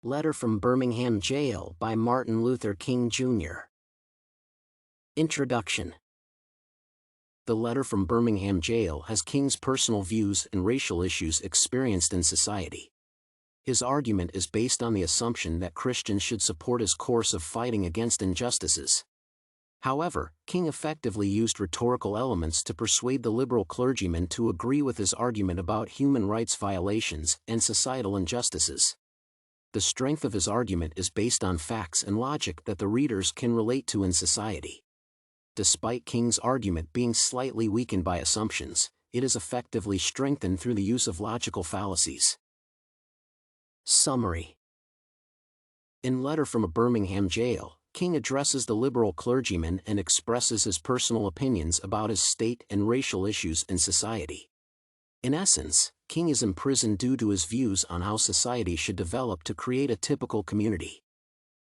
Letter from Birmingham Jail by Martin Luther King, Jr. Introduction. The letter from Birmingham Jail has King's personal views and racial issues experienced in society. His argument is based on the assumption that Christians should support his course of fighting against injustices. However, King effectively used rhetorical elements to persuade the liberal clergymen to agree with his argument about human rights violations and societal injustices. The strength of his argument is based on facts and logic that the readers can relate to in society. Despite King's argument being slightly weakened by assumptions, it is effectively strengthened through the use of logical fallacies. Summary. In Letter from a Birmingham Jail, King addresses the liberal clergymen and expresses his personal opinions about his state and racial issues in society. In essence, King is imprisoned due to his views on how society should develop to create a typical community.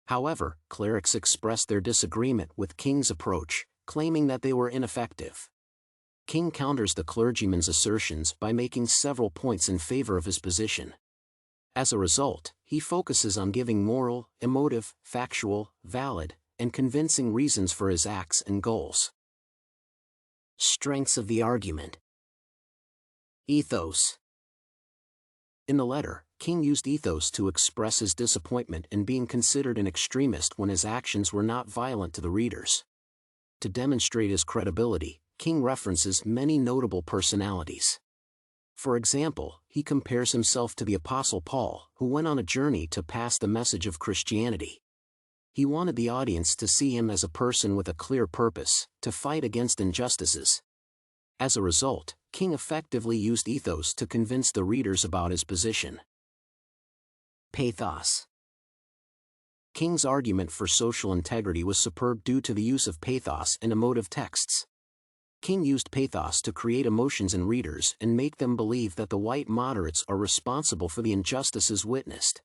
However, clerics expressed their disagreement with King's approach, claiming that they were ineffective. King counters the clergyman's assertions by making several points in favor of his position. As a result, he focuses on giving moral, emotive, factual, valid, and convincing reasons for his acts and goals. Strengths of the argument. Ethos. In the letter, King used ethos to express his disappointment in being considered an extremist when his actions were not violent to the readers. To demonstrate his credibility, King references many notable personalities. For example, he compares himself to the Apostle Paul, who went on a journey to pass the message of Christianity. He wanted the audience to see him as a person with a clear purpose, to fight against injustices. As a result, King effectively used ethos to convince the readers about his position. Pathos. King's argument for social integrity was superb due to the use of pathos and emotive texts. King used pathos to create emotions in readers and make them believe that the white moderates are responsible for the injustices witnessed.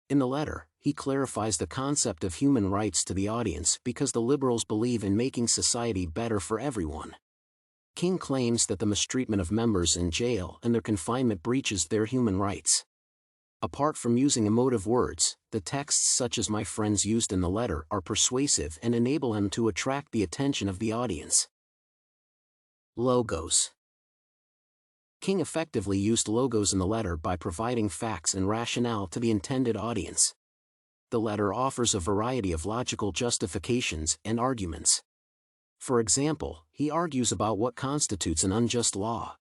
In the letter, he clarifies the concept of human rights to the audience because the liberals believe in making society better for everyone. King claims that the mistreatment of members in jail and their confinement breaches their human rights. Apart from using emotive words, the texts such as my friends used in the letter are persuasive and enable him to attract the attention of the audience. Logos. King effectively used logos in the letter by providing facts and rationale to the intended audience. The letter offers a variety of logical justifications and arguments. For example, he argues about what constitutes an unjust law.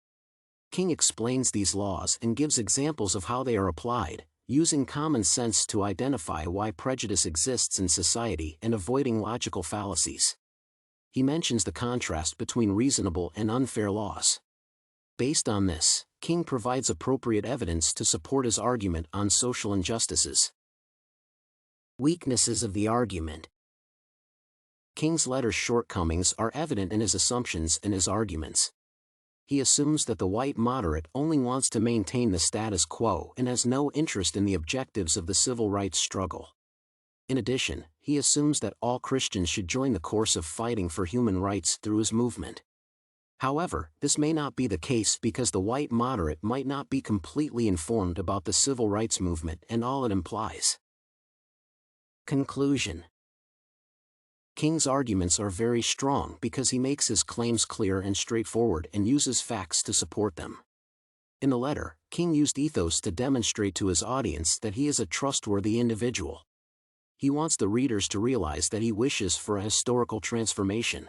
King explains these laws and gives examples of how they are applied, using common sense to identify why prejudice exists in society and avoiding logical fallacies. He mentions the contrast between reasonable and unfair laws. Based on this, King provides appropriate evidence to support his argument on social injustices. Weaknesses of the argument. King's letter's shortcomings are evident in his assumptions and his arguments. He assumes that the white moderate only wants to maintain the status quo and has no interest in the objectives of the civil rights struggle. In addition, he assumes that all Christians should join the course of fighting for human rights through his movement. However, this may not be the case because the white moderate might not be completely informed about the civil rights movement and all it implies. Conclusion. King's arguments are very strong because he makes his claims clear and straightforward and uses facts to support them. In the letter, King used ethos to demonstrate to his audience that he is a trustworthy individual. He wants the readers to realize that he wishes for a historical transformation.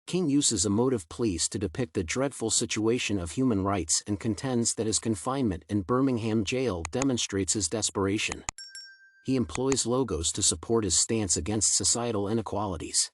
King uses emotive pleas to depict the dreadful situation of human rights and contends that his confinement in Birmingham Jail demonstrates his desperation. He employs logos to support his stance against societal inequalities.